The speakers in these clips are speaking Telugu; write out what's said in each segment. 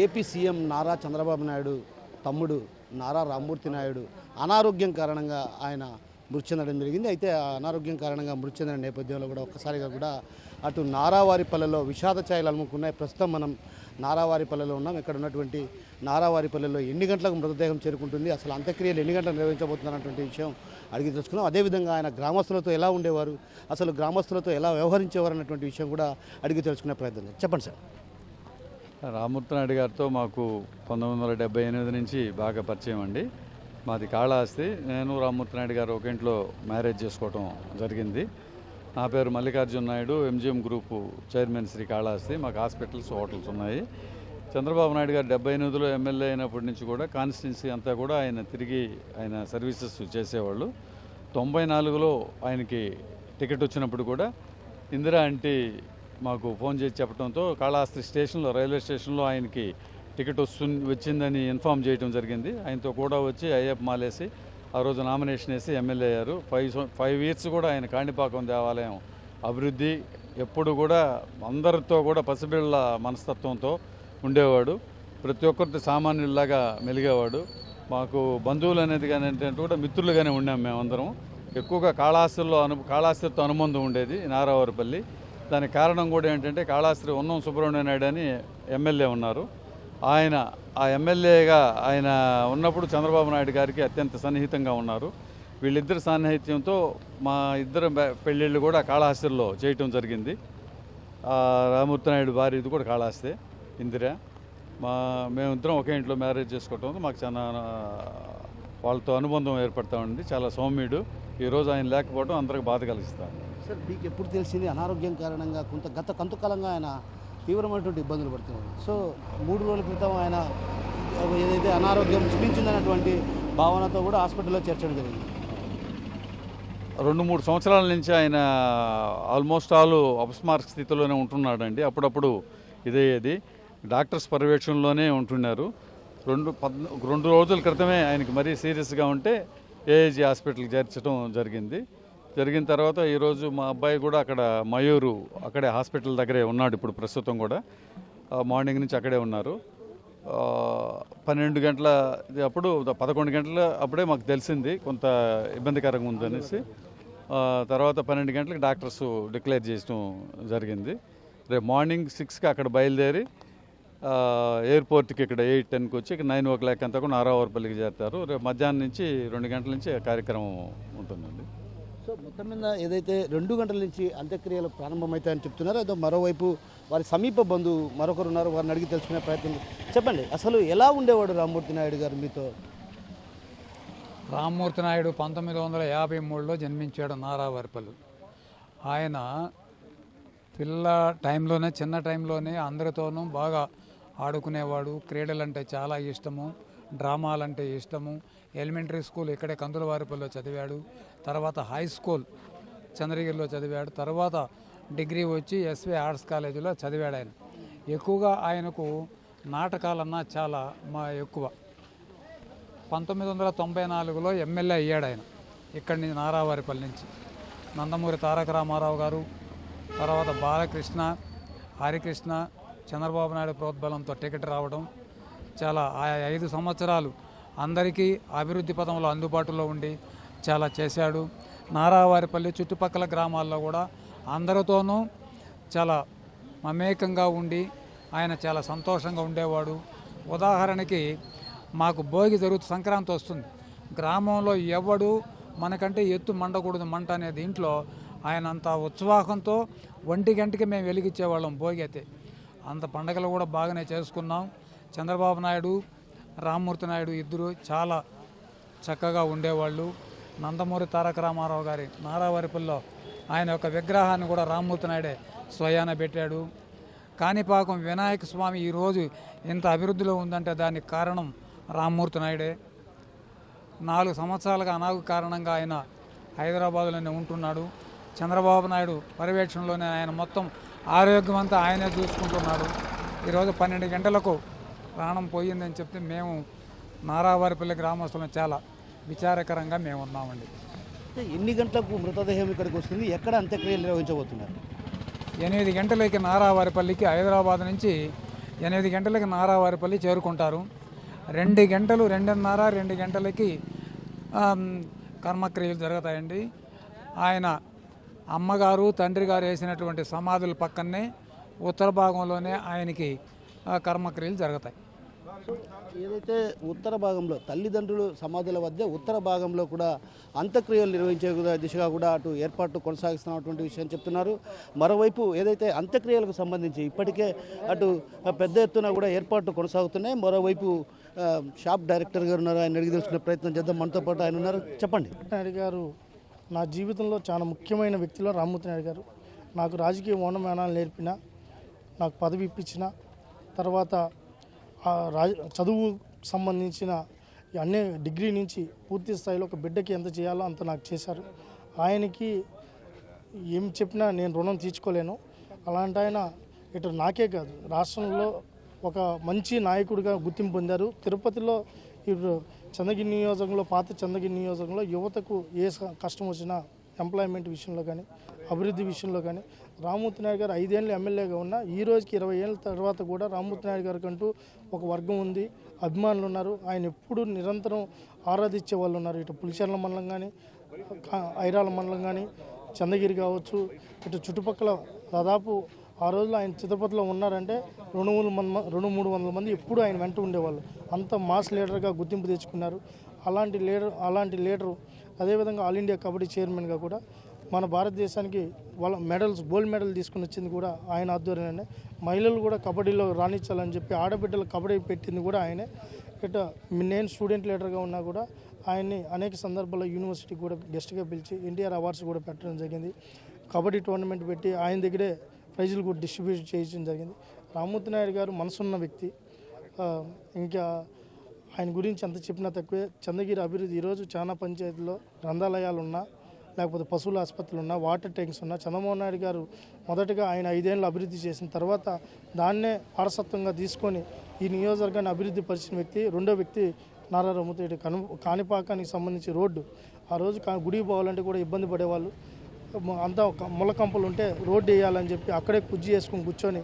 ఏపీ సీఎం నారా చంద్రబాబు నాయుడు తమ్ముడు నారా రామ్మూర్తి నాయుడు అనారోగ్యం కారణంగా ఆయన మృతి చెందడం జరిగింది. అయితే ఆ అనారోగ్యం కారణంగా మృతి చెందిన నేపథ్యంలో కూడా ఒక్కసారిగా కూడా అటు నారావారిపల్లెలో విషాద ఛాయలు అలుముకున్నాయి. ప్రస్తుతం మనం నారావారిపల్లెలో ఉన్నాం. ఇక్కడ ఉన్నటువంటి నారావారిపల్లెలో ఎన్ని గంటలకు మృతదేహం చేరుకుంటుంది, అసలు అంత్యక్రియలు ఎన్ని గంటలకు నిర్వహించబోతున్నటువంటి విషయం అడిగి తెలుసుకున్నాం. అదేవిధంగా ఆయన గ్రామస్తులతో ఎలా ఉండేవారు, అసలు గ్రామస్తులతో ఎలా వ్యవహరించేవారు అన్నటువంటి విషయం కూడా అడిగి తెలుసుకునే ప్రయత్నం. చెప్పండి సార్. రామ్మూర్తి నాయుడు గారితో మాకు 1978 నుంచి బాగా పరిచయం అండి. మాది కాళహస్తి. నేను రామ్మూర్తి నాయుడు గారు ఒక ఇంట్లో మ్యారేజ్ చేసుకోవటం జరిగింది. నా పేరు Mallikarjuna Naidu, MGM group chairman Srikalahasti. మాకు హాస్పిటల్స్, హోటల్స్ ఉన్నాయి. చంద్రబాబు నాయుడు గారు 78లో ఎమ్మెల్యే అయినప్పటి నుంచి కూడా కాన్స్టిట్యున్సీ అంతా కూడా ఆయన సర్వీసెస్ చేసేవాళ్ళు. 94లో ఆయనకి టికెట్ వచ్చినప్పుడు కూడా ఇందిరా ఆంటీ మాకు ఫోన్ చేసి చెప్పడంతో కాళహస్తి స్టేషన్లో, రైల్వే స్టేషన్లో ఆయనకి టికెట్ వచ్చిందని ఇన్ఫామ్ చేయడం జరిగింది. ఆయనతో కూడా వచ్చి అయ్యప్ప మాలేసి ఆ రోజు నామినేషన్ వేసి ఎమ్మెల్యే అయ్యారు. 5 ఇయర్స్ కూడా ఆయన కాణిపాకం దేవాలయం అభివృద్ధి, ఎప్పుడు కూడా అందరితో కూడా పసిబిళ్ళ మనస్తత్వంతో ఉండేవాడు. ప్రతి ఒక్కరితో సామాన్యుల్లాగా మెలిగేవాడు. మాకు బంధువులు అనేది కానీ ఏంటంటే కూడా మిత్రులుగానే ఉన్నాం మేమందరం. ఎక్కువగా కాళహస్తితో అనుబంధం ఉండేది నారావారిపల్లి. దానికి కారణం కూడా ఏంటంటే కాళహస్తి ఉన్నం సుబ్రహ్మణ్య నాయుడు అని ఎమ్మెల్యే ఉన్నారు. ఆ ఎమ్మెల్యేగా ఆయన ఉన్నప్పుడు చంద్రబాబు నాయుడు గారికి అత్యంత సన్నిహితంగా ఉన్నారు. వీళ్ళిద్దరి సాన్నిహిత్యంతో మా ఇద్దరు పెళ్ళిళ్ళు కూడా కాళహస్తిలో చేయటం జరిగింది. రామ్మూర్తి నాయుడు భార్యది కూడా కాళహస్తి, ఇందిరా. మేమిద్దరం ఒకే ఇంట్లో మ్యారేజ్ చేసుకోవటం మాకు చాలా వాళ్ళతో అనుబంధం ఏర్పడతా ఉంది. చాలా సౌమ్యుడు. ఈరోజు ఆయన లేకపోవడం అందరికి బాధ కలిగిస్తాను. సార్, మీకు ఎప్పుడు తెలిసింది అనారోగ్యం కారణంగా గత కొంతకాలంగా ఆయన తీవ్రమైనటువంటి ఇబ్బందులు పడుతున్నారు. సో 3 రోజుల క్రితం ఆయన ఏదైతే అనారోగ్యం క్షీణించిందన్నటువంటి భావనతో కూడా హాస్పిటల్లో చేర్చడం జరిగింది. 2-3 సంవత్సరాల నుంచి ఆయన ఆల్మోస్ట్ ఆల్ అపస్మారక స్థితిలోనే ఉంటున్నాడండి. అప్పుడప్పుడు ఇదేది డాక్టర్స్ పర్యవేక్షణలోనే ఉంటున్నారు. 2 రోజుల క్రితమే ఆయనకి మరీ సీరియస్గా ఉంటే ఏఏజీ హాస్పిటల్కి చేర్చడం జరిగిన తర్వాత ఈరోజు మా అబ్బాయి కూడా అక్కడ మయూరు అక్కడే హాస్పిటల్ దగ్గరే ఉన్నాడు. ఇప్పుడు ప్రస్తుతం కూడా మార్నింగ్ నుంచి అక్కడే ఉన్నారు. 12 గంటల అప్పుడు 11 గంటల అప్పుడే మాకు తెలిసింది కొంత ఇబ్బందికరంగా ఉందనేసి. తర్వాత 12 గంటలకు డాక్టర్స్ డిక్లేర్ చేయడం జరిగింది. రేపు మార్నింగ్ 6కి అక్కడ బయలుదేరి ఎయిర్పోర్ట్కి ఇక్కడ 8-10కి వచ్చి ఇక్కడ 9 o'clock అంతా కూడా నారావారిపల్లికి చేరుతారు. రేపు మధ్యాహ్నం నుంచి 2 గంటల నుంచి కార్యక్రమం ఉంటుందండి. సో మొత్తం మీద ఏదైతే 2 గంటల నుంచి అంత్యక్రియలు ప్రారంభమవుతాయని చెప్తున్నారో, అదో మరోవైపు వారి సమీప బంధువు మరొకరు ఉన్నారు, వారిని అడిగి తెలుసుకునే ప్రయత్నం. చెప్పండి, అసలు ఎలా ఉండేవాడు రామ్మూర్తి నాయుడు గారు మీతో? రామ్మూర్తి నాయుడు 1953లో జన్మించాడు నారావారిపల్లి. ఆయన చిన్న టైంలోనే అందరితోనూ బాగా ఆడుకునేవాడు. క్రీడలంటే చాలా ఇష్టము, డ్రామాలంటే ఇష్టము. ఎలిమెంటరీ స్కూల్ ఇక్కడే కందులవారిపల్లిలో చదివాడు. తర్వాత హై స్కూల్ చంద్రగిరిలో చదివాడు. తర్వాత డిగ్రీ వచ్చి ఎస్వి ఆర్ట్స్ కాలేజీలో చదివాడు. ఎక్కువగా ఆయనకు నాటకాలన్నా చాలా ఎక్కువ. 1994లో ఎమ్మెల్యే అయ్యాడు ఆయన ఇక్కడి నుంచి, నారావారిపల్లి నుంచి. నందమూరి తారక రామారావు గారు, తర్వాత బాలకృష్ణ, హరికృష్ణ, చంద్రబాబు నాయుడు ప్రోద్బలంతో టికెట్ రావడం, చాలా 5 సంవత్సరాలు అందరికీ అభివృద్ధి పదంలో అందుబాటులో ఉండి చాలా చేశాడు. నారావారిపల్లి చుట్టుపక్కల గ్రామాల్లో కూడా అందరితోనూ చాలా మమేకంగా ఉండి ఆయన చాలా సంతోషంగా ఉండేవాడు. ఉదాహరణకి మాకు భోగి సంక్రాంతి వస్తుంది, గ్రామంలో ఎవడు మనకంటే ఎత్తు మండకూడదు మంట అనే దీంట్లో ఆయన అంత ఉత్సాహంతో 1 గంటకి మేము వెలిగించేవాళ్ళం భోగి. అయితే అంత పండగలు కూడా బాగానే చేసుకున్నాం. చంద్రబాబు నాయుడు, రామ్మూర్తి నాయుడు ఇద్దరు చాలా చక్కగా ఉండేవాళ్ళు. నందమూరి తారక రామారావు గారి నారావారిపల్లిలో ఆయన యొక్క విగ్రహాన్ని కూడా రామ్మూర్తి నాయుడే స్వయాన పెట్టాడు. కాణిపాకం వినాయక స్వామి ఈరోజు ఇంత అభివృద్ధిలో ఉందంటే దానికి కారణం రామ్మూర్తి నాయుడే. 4 సంవత్సరాలుగా అనారోగ్య కారణంగా ఆయన హైదరాబాద్లోనే ఉంటున్నాడు. చంద్రబాబు నాయుడు పర్యవేక్షణలోనే ఆయన మొత్తం ఆరోగ్యం అంతా ఆయనే చూసుకుంటున్నాడు. ఈరోజు 12 గంటలకు ప్రాణం పోయిందని చెప్తే మేము నారావారిపల్లి గ్రామస్తులను చాలా విచారకరంగా మేము ఉన్నామండి. ఎన్ని గంటలకు మృతదేహం ఇక్కడికి వస్తుంది, ఎక్కడ అంత్యక్రియలు నిర్వహించబోతున్నారు? 8 గంటలకి నారావారిపల్లికి హైదరాబాద్ నుంచి 8 గంటలకి నారావారిపల్లి చేరుకుంటారు. 2 గంటలు 2:30 గంటలకి కర్మక్రియలు జరుగుతాయండి. ఆయన అమ్మగారు తండ్రి గారు వేసినటువంటి సమాధుల పక్కనే ఉత్తర భాగంలోనే ఆయనకి కర్మక్రియలు జరుగుతాయి. ఏదైతే ఉత్తర భాగంలో తల్లిదండ్రులు సమాధుల వద్ద ఉత్తర భాగంలో కూడా అంత్యక్రియలు నిర్వహించే దిశగా కూడా అటు ఏర్పాట్లు కొనసాగిస్తున్నటువంటి విషయం చెప్తున్నారు. మరోవైపు ఏదైతే అంత్యక్రియలకు సంబంధించి ఇప్పటికే అటు పెద్ద ఎత్తున కూడా ఏర్పాట్లు కొనసాగుతున్నాయి. మరోవైపు షాప్ డైరెక్టర్ గారు ఉన్నారు, ఆయన అడిగి తెలుసుకునే ప్రయత్నం చేద్దాం. మనతో పాటు ఆయన ఉన్నారు. చెప్పండి. నాయుడు గారు నా జీవితంలో చాలా ముఖ్యమైన వ్యక్తిలో రామ్మూర్తి నాయుడు గారు. నాకు రాజకీయ ఓనమానాలు నేర్పిన, నాకు పదవి ఇప్పించిన, తర్వాత చదువు సంబంధించిన అన్ని డిగ్రీ నుంచి పూర్తి స్థాయిలో ఒక బిడ్డకి ఎంత చేయాలో అంత నాకు చేశారు. ఆయనకి ఏం చెప్పినా నేను రుణం తీర్చుకోలేను. అలాంటి ఆయన ఇటు నాకే కాదు రాష్ట్రంలో ఒక మంచి నాయకుడిగా గుర్తింపు పొందారు. తిరుపతిలో ఇప్పుడు చంద్రగిరి నియోజకంలో, పాత చంద్రగిరి నియోజకంలో యువతకు ఏ కష్టం వచ్చినా ఎంప్లాయ్మెంట్ విషయంలో కానీ అభివృద్ధి విషయంలో కానీ రామ్మూర్తి నాయుడు గారు 5 ఏళ్ళు ఎమ్మెల్యేగా ఉన్నా ఈ రోజుకి 20 ఏళ్ళ తర్వాత కూడా రామ్మూర్తి నాయుడు గారికి అంటూ ఒక వర్గం ఉంది, అభిమానులు ఉన్నారు. ఆయన ఎప్పుడు నిరంతరం ఆరాధించే వాళ్ళు ఉన్నారు. ఇటు పులిచెర్ల మండలం కానీ, ఐరాల మండలం కానీ, చంద్రగిరి కావచ్చు, ఇటు చుట్టుపక్కల దాదాపు ఆ రోజులో ఆయన చిత్తపతిలో ఉన్నారంటే 200-300 మంది ఎప్పుడు ఆయన వెంట ఉండేవాళ్ళు. అంత మాస్ లీడర్గా గుర్తింపు తెచ్చుకున్నారు. అలాంటి లీడరు అదేవిధంగా ఆల్ ఇండియా కబడ్డీ చైర్మన్గా కూడా మన భారతదేశానికి వాళ్ళ గోల్డ్ మెడల్ తీసుకుని వచ్చింది కూడా ఆయన ఆధ్వర్యంలోనే. మహిళలు కూడా కబడ్డీలో రాణించాలని చెప్పి ఆడబిడ్డలు కబడ్డీ పెట్టింది కూడా ఆయనే. ఇట్లా నేను స్టూడెంట్ లీడర్గా ఉన్నా కూడా ఆయన్ని అనేక సందర్భాల్లో యూనివర్సిటీకి కూడా గెస్ట్గా పిలిచి ఎన్టీఆర్ అవార్డ్స్ కూడా పెట్టడం జరిగింది. కబడ్డీ టోర్నమెంట్ పెట్టి ఆయన దగ్గరే ప్రైజులు కూడా డిస్ట్రిబ్యూట్ చేయడం జరిగింది. రామ్మూర్తి నాయుడు గారు మనసున్న వ్యక్తి. ఇంకా ఆయన గురించి ఎంత చెప్పినా తక్కువే. చంద్రగిరి అభివృద్ధి ఈరోజు చాలా పంచాయతీల్లో గ్రంథాలయాలు ఉన్నా, లేకపోతే పశువుల ఆసుపత్రులు ఉన్నా, వాటర్ ట్యాంక్స్ ఉన్నా, చంద్రబాబు నాయుడు గారు మొదటగా ఆయన 5 ఏళ్ళు అభివృద్ధి చేసిన తర్వాత దాన్నే వారసత్వంగా తీసుకొని ఈ నియోజకవర్గాన్ని అభివృద్ధి పరిచిన వ్యక్తి. రెండో వ్యక్తి నారా రమూర్తి. కాణిపాకానికి సంబంధించి రోడ్డు ఆ రోజు గుడికి పోవాలంటే కూడా ఇబ్బంది పడేవాళ్ళు. అంతా ఒక ముళ్ళకంపలు ఉంటే రోడ్డు వేయాలని చెప్పి అక్కడే కుర్చీ వేసుకొని కూర్చొని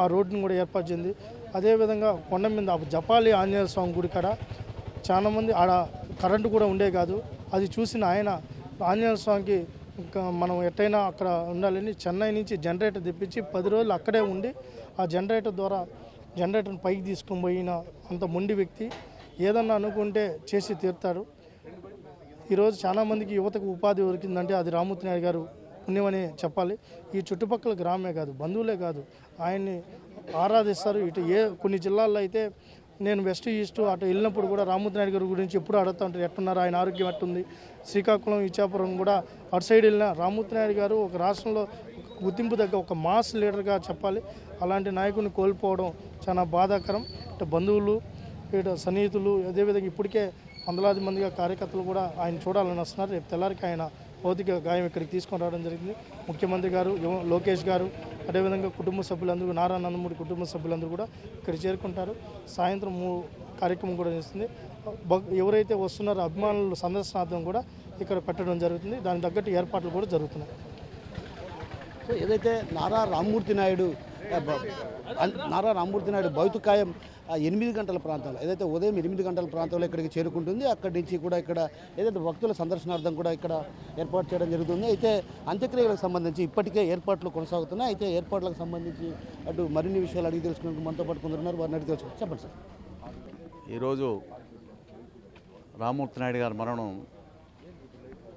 ఆ రోడ్డును కూడా ఏర్పాటు చేసింది. అదేవిధంగా కొండ మీద జపాలి ఆంజనేయ స్వామి గుడి కాడ చాలామంది ఆడ కరెంటు కూడా ఉండే కాదు. అది చూసిన ఆయన ఆంజనేయ స్వామికి మనం ఎట్టయినా అక్కడ ఉండాలని చెన్నై నుంచి జనరేటర్ తెప్పించి 10 రోజులు అక్కడే ఉండి ఆ జనరేటర్ ద్వారా జనరేటర్ని పైకి తీసుకొని పోయిన అంత మొండి వ్యక్తి. ఏదన్నా అనుకుంటే చేసి తీరుతాడు. ఈరోజు చాలామందికి యువతకు ఉపాధి దొరికిందంటే అది రామ్మూర్తి నాయుడు గారు పుణ్యమని చెప్పాలి. ఈ చుట్టుపక్కల గ్రామే కాదు, బంధువులే కాదు, ఆయన్ని ఆరాధిస్తారు. ఇటు కొన్ని జిల్లాల్లో అయితే నేను వెస్ట్ ఈస్ట్ అటు వెళ్ళినప్పుడు కూడా రామ్మూర్తి నాయుడు గారి గురించి ఎప్పుడు అడుగుతూ ఉంటారు, ఎట్టున్నారు, ఆయన ఆరోగ్యం ఎట్టుంది. శ్రీకాకుళం, ఇచ్చాపురం కూడా అటు సైడ్ వెళ్ళినా రామ్మూర్తి నాయుడు గారు ఒక రాష్ట్రంలో గుర్తింపు దగ్గర ఒక మాస్ లీడర్గా చెప్పాలి. అలాంటి నాయకుడిని కోల్పోవడం చాలా బాధాకరం. ఇటు బంధువులు, ఇటు సన్నిహితులు, అదేవిధంగా ఇప్పటికే వందలాది మందిగా కార్యకర్తలు కూడా ఆయన చూడాలని వస్తున్నారు. రేపు తెల్లారికి ఆయన భౌతిక గాయం ఇక్కడికి తీసుకొని రావడం జరిగింది. ముఖ్యమంత్రి గారు, లోకేష్ గారు, అదేవిధంగా కుటుంబ సభ్యులందరూ, నారా నందమూరి కుటుంబ సభ్యులందరూ కూడా ఇక్కడ చేరుకుంటారు. సాయంత్రం కార్యక్రమం కూడా చేస్తుంది. ఎవరైతే వస్తున్నారో అభిమానులు సందర్శనార్థం కూడా ఇక్కడ పెట్టడం జరుగుతుంది. దానికి తగ్గట్టు ఏర్పాట్లు కూడా జరుగుతున్నాయి. సో ఏదైతే నారా రామ్మూర్తి నాయుడు భౌతికాయం 8 గంటల ప్రాంతంలో, ఏదైతే ఉదయం 8 గంటల ప్రాంతంలో ఇక్కడికి చేరుకుంటుంది. అక్కడి నుంచి కూడా ఇక్కడ ఏదైతే భక్తుల సందర్శనార్థం కూడా ఇక్కడ ఏర్పాటు చేయడం జరుగుతుంది. అయితే అంత్యక్రియలకు సంబంధించి ఇప్పటికే ఏర్పాట్లు కొనసాగుతున్నాయి. అయితే ఏర్పాట్లకు సంబంధించి అటు మరిన్ని విషయాలు అడిగి తెలుసుకునేందుకు మనతో పాటు కొందరున్నారు, వారిని అడిగి తెలుసుకుంటారు. చెప్పండి సార్. ఈరోజు రామ్మూర్తి నాయుడు గారి మరణం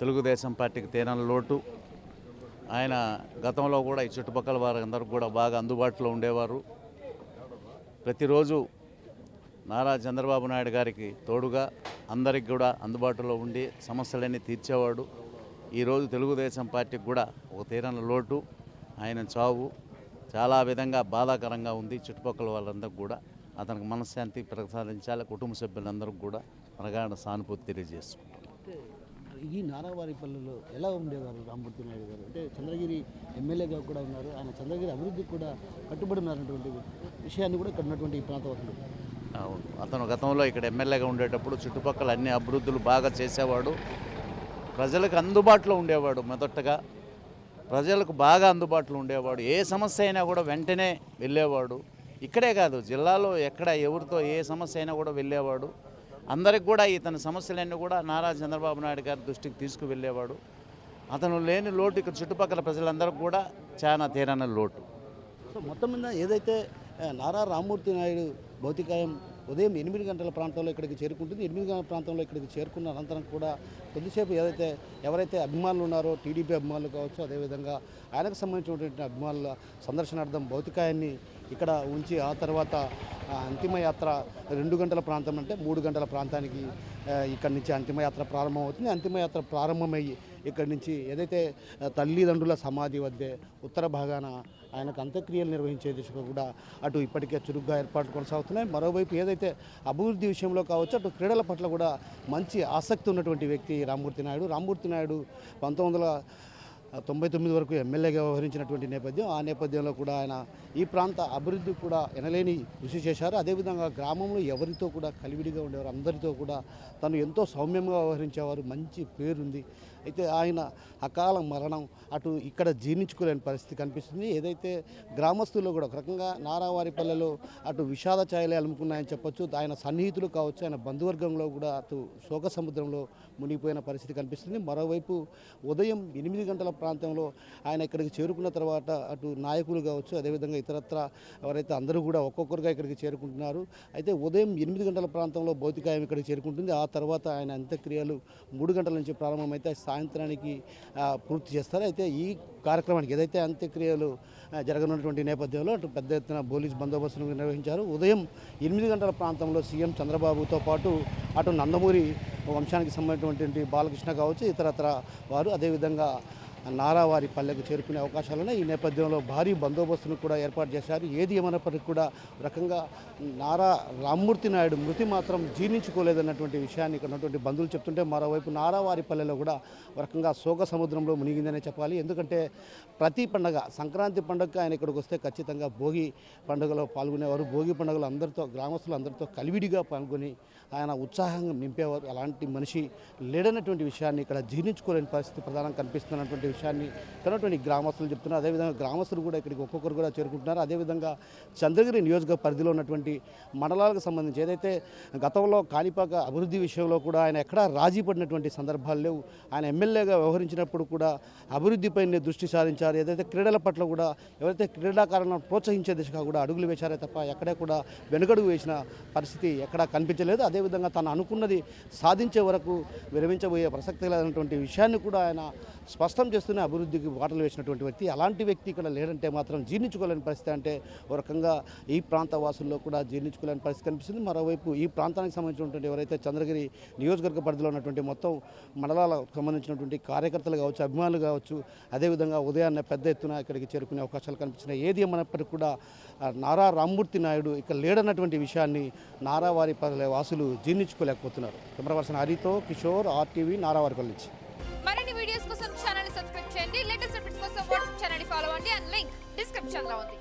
తెలుగుదేశం పార్టీకి తీరని లోటు. ఆయన గతంలో కూడా ఈ చుట్టుపక్కల వారందరూ కూడా బాగా అందుబాటులో ఉండేవారు. ప్రతిరోజు నారా చంద్రబాబు నాయుడు గారికి తోడుగా అందరికి కూడా అందుబాటులో ఉండి సమస్యలన్నీ తీర్చేవాడు. ఈరోజు తెలుగుదేశం పార్టీకి కూడా ఒక తీరని లోటు. ఆయన చావు చాలా విధంగా బాధాకరంగా ఉంది. చుట్టుపక్కల వాళ్ళందరికీ కూడా అతనికి మనశ్శాంతి ప్రసాదించాలి. కుటుంబ సభ్యులందరికీ కూడా ప్రగాఢ సానుభూతి తెలియజేసుకుంటాం. ఈ నారావారిపల్లిలో ఎలా ఉండేవారు రామ్మూర్తి నాయుడు గారు? అంటే చంద్రగిరి ఎమ్మెల్యేగా కూడా ఉన్నారు. ఆయన చంద్రగిరి అభివృద్ధికి కూడా కట్టుబడి ఉన్నటువంటి విషయాన్ని కూడా ఇక్కడ ఉన్నటువంటి ఈ ప్రాంతవాసులు. అవును, అతను గతంలో ఇక్కడ ఎమ్మెల్యేగా ఉండేటప్పుడు చుట్టుపక్కల అన్ని అభివృద్ధులు బాగా చేసేవాడు. ప్రజలకు అందుబాటులో ఉండేవాడు. మొదటగా ప్రజలకు బాగా అందుబాటులో ఉండేవాడు. ఏ సమస్య అయినా కూడా వెంటనే వెళ్ళేవాడు. ఇక్కడే కాదు జిల్లాలో ఎక్కడ ఎవరితో ఏ సమస్య అయినా కూడా వెళ్ళేవాడు. అందరికి కూడా ఇతని సమస్యలన్నీ కూడా నారా చంద్రబాబు నాయుడు గారి దృష్టికి తీసుకువెళ్ళేవాడు. అతను లేని లోటు ఇక్కడ చుట్టుపక్కల ప్రజలందరికీ కూడా చాలా తీరని లోటు. సో మొత్తం మీద ఏదైతే నారా రామ్మూర్తి నాయుడు భౌతికాయం ఉదయం 8 గంటల ప్రాంతంలో ఇక్కడికి చేరుకుంటుంది. 8 గంటల ప్రాంతంలో ఇక్కడికి చేరుకున్న అనంతరం కూడా కొద్దిసేపు ఎవరైతే అభిమానులు ఉన్నారో టీడీపీ అభిమానులు కావచ్చు, అదేవిధంగా ఆయనకు సంబంధించినటువంటి అభిమానుల సందర్శనార్థం భౌతికాయాన్ని ఇక్కడ ఉంచి ఆ తర్వాత అంతిమయాత్ర 2 గంటల ప్రాంతం అంటే 3 గంటల ప్రాంతానికి ఇక్కడి నుంచి అంతిమయాత్ర ప్రారంభమవుతుంది. అంతిమయాత్ర ప్రారంభమయ్యి ఇక్కడి నుంచి ఏదైతే తల్లిదండ్రుల సమాధి వద్దే ఉత్తర భాగాన ఆయనకు అంత్యక్రియలు నిర్వహించే దిశగా కూడా అటు ఇప్పటికే చురుగ్గా ఏర్పాట్లు కొనసాగుతున్నాయి. మరోవైపు ఏదైతే అభివృద్ధి విషయంలో కావచ్చు, అటు క్రీడల పట్ల కూడా మంచి ఆసక్తి ఉన్నటువంటి వ్యక్తి రామ్మూర్తి నాయుడు. రామ్మూర్తి నాయుడు 1999 వరకు ఎమ్మెల్యేగా వ్యవహరించినటువంటి నేపథ్యం. ఆ నేపథ్యంలో కూడా ఆయన ఈ ప్రాంత అభివృద్ధి కూడా ఎనలేని కృషి చేశారు. అదేవిధంగా గ్రామంలో ఎవరితో కూడా కలివిడిగా ఉండేవారు, అందరితో కూడా తను ఎంతో సౌమ్యంగా వ్యవహరించేవారు. మంచి పేరుంది. అయితే ఆయన అకాల మరణం అటు ఇక్కడ జీర్ణించుకోలేని పరిస్థితి కనిపిస్తుంది. ఏదైతే గ్రామస్తుల్లో కూడా ఒక రకంగా నారావారిపల్లెలో అటు విషాద ఛాయలే అలుముకున్నాయని చెప్పొచ్చు. ఆయన సన్నిహితులు కావచ్చు, ఆయన బంధువర్గంలో కూడా అటు శోక సముద్రంలో మునిగిపోయిన పరిస్థితి కనిపిస్తుంది. మరోవైపు ఉదయం 8 గంటల ప్రాంతంలో ఆయన ఇక్కడికి చేరుకున్న తర్వాత అటు నాయకులు కావచ్చు, అదేవిధంగా ఇతరత్ర ఎవరైతే అందరూ కూడా ఒక్కొక్కరుగా ఇక్కడికి చేరుకుంటున్నారు. అయితే ఉదయం 8 గంటల ప్రాంతంలో భౌతికాయం ఇక్కడికి చేరుకుంటుంది. ఆ తర్వాత ఆయన అంత్యక్రియలు 3 గంటల నుంచి ప్రారంభమైతే సాయంత్రానికి పూర్తి చేస్తారు. అయితే ఈ కార్యక్రమానికి ఏదైతే అంత్యక్రియలు జరగనున్నటువంటి నేపథ్యంలో అటు పెద్ద ఎత్తున పోలీస్ బందోబస్తును నిర్వహించారు. ఉదయం 8 గంటల ప్రాంతంలో సీఎం చంద్రబాబుతో పాటు అటు నందమూరి వంశానికి సంబంధించినటువంటి బాలకృష్ణ కావచ్చు, ఇతరత్ర వారు అదేవిధంగా నారావారి పల్లెకు చేరుకునే అవకాశాలున్నాయి. ఈ నేపథ్యంలో భారీ బందోబస్తును కూడా ఏర్పాటు చేశారు. ఏది ఏమైనప్పటికీ కూడా రకంగా నారా రామ్మూర్తి నాయుడు మృతి మాత్రం జీర్ణించుకోలేదన్నటువంటి విషయాన్ని ఇక్కడ ఉన్నటువంటి బంధువులు చెప్తుంటే, మరోవైపు నారావారి పల్లెలో కూడా రకంగా శోక సముద్రంలో మునిగిందనే చెప్పాలి. ఎందుకంటే ప్రతి పండగ సంక్రాంతి పండుగకి ఆయన ఇక్కడికి వస్తే ఖచ్చితంగా భోగి పండుగలో పాల్గొనేవారు. భోగి పండుగలో అందరితో గ్రామస్తులు అందరితో కలివిడిగా పాల్గొని ఆయన ఉత్సాహంగా నింపేవారు. అలాంటి మనిషి లేడన్నటువంటి విషయాన్ని ఇక్కడ జీర్ణించుకోలేని పరిస్థితి ప్రధానంగా కనిపిస్తున్నటువంటి విషయాన్ని ఇక్కడ గ్రామస్తులు చెప్తున్నారు. అదేవిధంగా గ్రామస్తులు కూడా ఇక్కడికి ఒక్కొక్కరు కూడా చేరుకుంటున్నారు. అదేవిధంగా చంద్రగిరి నియోజకవర్గ పరిధిలో ఉన్నటువంటి మండలాలకు సంబంధించి ఏదైతే గతంలో కాణిపాక అభివృద్ధి విషయంలో కూడా ఆయన ఎక్కడా రాజీ పడినటువంటి సందర్భాలు లేవు. ఆయన ఎమ్మెల్యేగా వ్యవహరించినప్పుడు కూడా అభివృద్ధిపైనే దృష్టి సారించారు. ఏదైతే క్రీడల పట్ల కూడా ఎవరైతే క్రీడాకారులను ప్రోత్సహించే దిశగా కూడా అడుగులు వేశారే తప్ప ఎక్కడే కూడా వెనుకడుగు వేసిన పరిస్థితి ఎక్కడా కనిపించలేదు. అదేవిధంగా తను అనుకున్నది సాధించే వరకు విరమించబోయే ప్రసక్తి లేదన్నటువంటి విషయాన్ని కూడా ఆయన స్పష్టం చేస్తూనే అభివృద్ధికి బాటలు వేసినటువంటి వ్యక్తి. అలాంటి వ్యక్తి ఇక్కడ లేడంటే మాత్రం జీర్ణించుకోలేని పరిస్థితి. అంటే ఒక రకంగా ఈ ప్రాంత వాసుల్లో కూడా జీర్ణించుకోలేని పరిస్థితి కనిపిస్తుంది. మరోవైపు ఈ ప్రాంతానికి సంబంధించినటువంటి ఎవరైతే చంద్రగిరి నియోజకవర్గ పరిధిలో ఉన్నటువంటి మొత్తం మండలాలకు సంబంధించినటువంటి కార్యకర్తలు కావచ్చు, అభిమానులు కావచ్చు, అదేవిధంగా ఉదయాన్నే పెద్ద ఎత్తున ఇక్కడికి చేరుకునే అవకాశాలు కనిపించినాయి. ఏది ఏమన్నప్పటికీ కూడా నారా రామ్మూర్తి నాయుడు ఇక్కడ లేడన్నటువంటి విషయాన్ని నారావారి పల్లె వాసులు జీర్ణించుకోలేకపోతున్నారు. కెమెరా పర్సన్ హరితో కిషోర్, RTV, నారావారిపల్లి నుంచి. మరిన్ని వీడియోస్ కోసం ఛానల్ ని సబ్స్క్రైబ్ చేయండి. లేటెస్ట్ అప్డేట్స్ కోసం వాట్సాప్ ఛానల్ ని ఫాలో అవ్వండి. అండ్ లింక్ డిస్క్రిప్షన్ లో ఉంది.